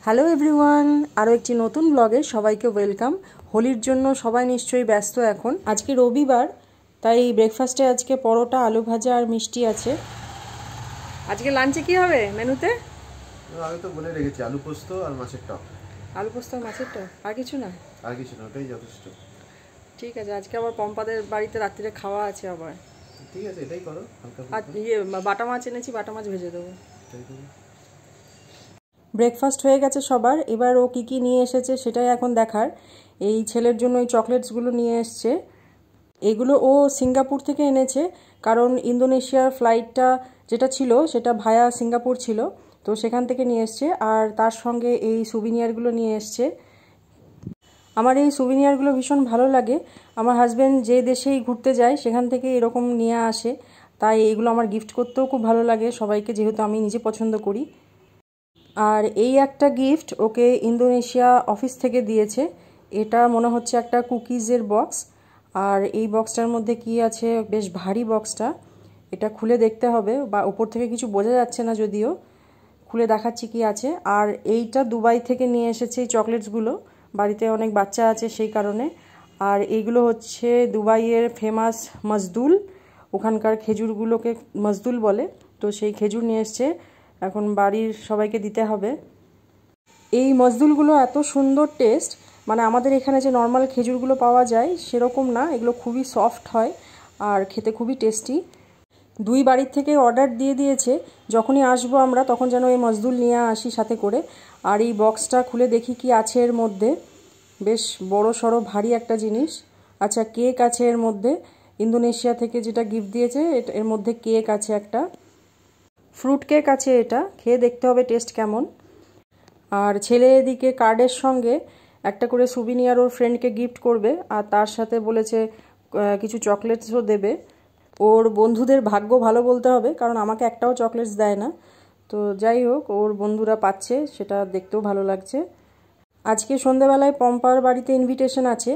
Hello everyone, আরও একটি নতুন ব্লগে সবাইকে ওয়েলকাম। হোলির জন্য সবাই নিশ্চয়ই ব্যস্ত এখন। আজকে রবিবার, তাই ব্রেকফাস্টে আজকে পরোটা, আলু ভাজা আর মিষ্টি আছে। আজকে লাঞ্চে কি হবে মেনুতে? আগে তো বলে রেখেছি, আলু পোস্ত আর মাছের টক। আলু পোস্ত আর মাছের টক, আর কিছু না? আর কিছু না, ওটাই যথেষ্ট। ঠিক আছে, আজকে আবার পম্পাদের বাড়িতে রাত্রিরে খাওয়া আছে আবার। ঠিক আছে, এটাই করো। আর বাটা মাছ এনেছি, বাটা মাছ ভেজে দেবো। এটাই। ব্রেকফাস্ট হয়ে গেছে সবার, এবার ও কী কী নিয়ে এসেছে সেটাই এখন দেখার। এই ছেলের জন্য এই চকলেটসগুলো নিয়ে এসছে। এগুলো ও সিঙ্গাপুর থেকে এনেছে, কারণ ইন্দোনেশিয়ার ফ্লাইটটা যেটা ছিল সেটা ভায়া সিঙ্গাপুর ছিল, তো সেখান থেকে নিয়ে এসছে। আর তার সঙ্গে এই সুভিনিয়ারগুলো নিয়ে এসছে। আমার এই সুভিনিয়ারগুলো ভীষণ ভালো লাগে। আমার হাজব্যান্ড যে দেশেই ঘুরতে যায় সেখান থেকে এরকম নিয়ে আসে, তাই এইগুলো আমার গিফট করতেও খুব ভালো লাগে সবাইকে, যেহেতু আমি নিজে পছন্দ করি। আর এই একটা গিফট ওকে ইন্দোনেশিয়া অফিস থেকে দিয়েছে। এটা মনে হচ্ছে একটা কুকিজের বক্স। আর এই বক্সটার মধ্যে কি আছে, বেশ ভারী বক্সটা। এটা খুলে দেখতে হবে, বা উপর থেকে কিছু বোঝা যাচ্ছে না, যদিও খুলে দেখাচ্ছি কি আছে। আর এইটা দুবাই থেকে নিয়ে এসেছে এই চকলেটসগুলো, বাড়িতে অনেক বাচ্চা আছে সেই কারণে। আর এইগুলো হচ্ছে দুবাইয়ের ফেমাস মজদুল, ওখানকার খেজুরগুলোকে মজদুল বলে, তো সেই খেজুর নিয়ে এসছে, এখন বাড়ির সবাইকে দিতে হবে। এই মজদুলগুলো এত সুন্দর টেস্ট, মানে আমাদের এখানে যে নর্মাল খেজুরগুলো পাওয়া যায় সেরকম না, এগুলো খুবই সফট হয় আর খেতে খুবই টেস্টি। দুই বাড়ির থেকে অর্ডার দিয়ে দিয়েছে, যখনই আসবো আমরা তখন যেন এই মজদুল নিয়ে আসি সাথে করে। আর এই বক্সটা খুলে দেখি কি আছে এর মধ্যে। বেশ বড় সড়ো ভারী একটা জিনিস। আচ্ছা, কেক আছে এর মধ্যে, ইন্দোনেশিয়া থেকে যেটা গিফট দিয়েছে এর মধ্যে কেক আছে একটা, ফ্রুট কেক আছে। এটা খেয়ে দেখতে হবে টেস্ট কেমন। আর ছেলে এদিকে কার্ডের সঙ্গে একটা করে সুভিনিয়ার ওর ফ্রেন্ডকে গিফট করবে, আর তার সাথে বলেছে কিছু চকলেটসও দেবে। ওর বন্ধুদের ভাগ্য ভালো বলতে হবে, কারণ আমাকে একটাও চকলেটস দেয় না। তো যাই হোক, ওর বন্ধুরা পাচ্ছে, সেটা দেখতেও ভালো লাগছে। আজকে সন্ধেবেলায় পম্পার বাড়িতে ইনভিটেশন আছে,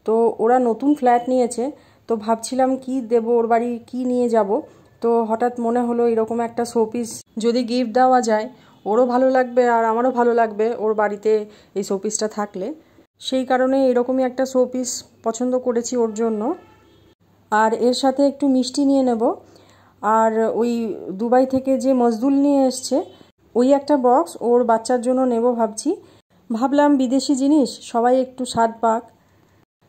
তো ওরা নতুন ফ্ল্যাট নিয়েছে, তো ভাবছিলাম কি দেব, ওর বাড়ি কি নিয়ে যাব। তো হঠাৎ মনে হলো এরকম একটা শোপিস যদি গিফট দেওয়া যায়, ওরও ভালো লাগবে আর আমারও ভালো লাগবে ওর বাড়িতে এই শোপিসটা থাকলে। সেই কারণে এরকমই একটা শোপিস পছন্দ করেছি ওর জন্য। আর এর সাথে একটু মিষ্টি নিয়ে নেব। আর ওই দুবাই থেকে যে মজদুল নিয়ে এসছে ওই একটা বক্স ওর বাচ্চার জন্য নেব ভাবছি। ভাবলাম বিদেশি জিনিস সবাই একটু স্বাদ পাক।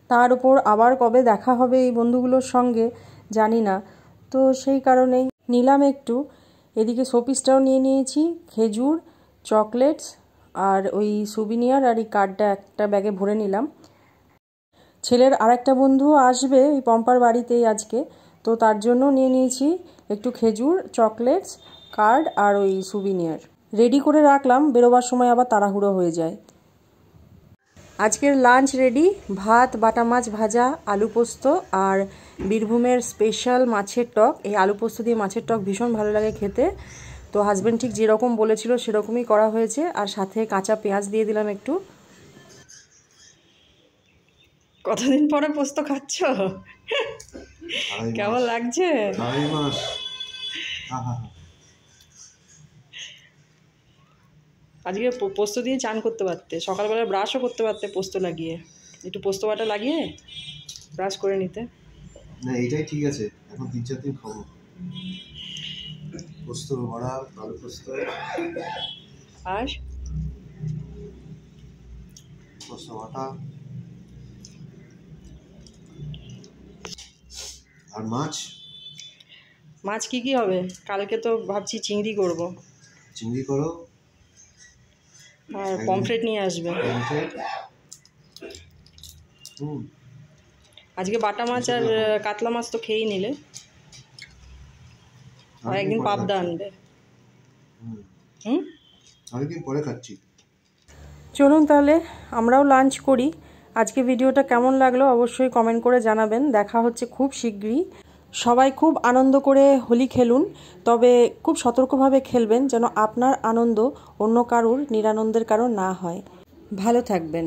তার উপর আবার কবে দেখা হবে এই বন্ধুগুলোর সঙ্গে জানি না, তো সেই কারণেই নিলাম একটু। এদিকে শোপিসটাও নিয়ে নিয়েছি, খেজুর, চকলেটস আর ওই সুভিনিয়ার, আর এই কার্ডটা একটা ব্যাগে ভরে নিলাম। ছেলের আরেকটা বন্ধুও আসবে এই পম্পার বাড়িতেই আজকে, তো তার জন্য নিয়ে নিয়েছি একটু খেজুর, চকলেটস, কার্ড আর ওই সুভিনিয়ার রেডি করে রাখলাম, বেরোবার সময় আবার তাড়াহুড়ো হয়ে যায়। আজকের লাঞ্চ রেডি, ভাত, বাটা মাছ ভাজা, আলু পোস্ত আর বীরভূমের স্পেশাল মাছের টক। এই আলু পোস্ত দিয়ে মাছের টক ভীষণ ভালো লাগে খেতে, তো হাজব্যান্ড ঠিক যেরকম বলেছিল সেরকমই করা হয়েছে। আর সাথে কাঁচা পেঁয়াজ দিয়ে দিলাম একটু। কতদিন পরে পোস্ত খাচ্ছ? কেমন লাগছে? আজকে পোস্ত দিয়ে চান করতে পারতে, সকালবেলা ব্রাশও করতে পারতে পোস্ত লাগিয়ে, একটু পোস্ত বাটা লাগিয়ে ব্রাশ করে নিতে। না, এইটাই ঠিক আছে, এখন 3-4 দিন খাবো পোস্ত বড়া, আলু পোস্ত আর পোস্ত বাটা আর মাছ। মাছ কি কি হবে? কালকে তো ভাবছি চিংড়ি করব। চিংড়ি করো, আর পমফ্রেট নিয়ে আসবে। আজকে বাটা মাছ আর কাতলা মাছ তো খেয়েই নিলে, আর একদিন পাবদা আনবে। অনেকদিন পরে খাচ্ছি। চলুন তাহলে আমরাও লাঞ্চ করি। আজকে ভিডিওটা কেমন লাগলো অবশ্যই কমেন্ট করে জানাবেন। দেখা হচ্ছে খুব শীঘ্রই। সবাই খুব আনন্দ করে হোলি খেলুন, তবে খুব সতর্কভাবে খেলবেন, যেন আপনার আনন্দ অন্য কারুর নিরানন্দের কারণ না হয়। ভালো থাকবেন।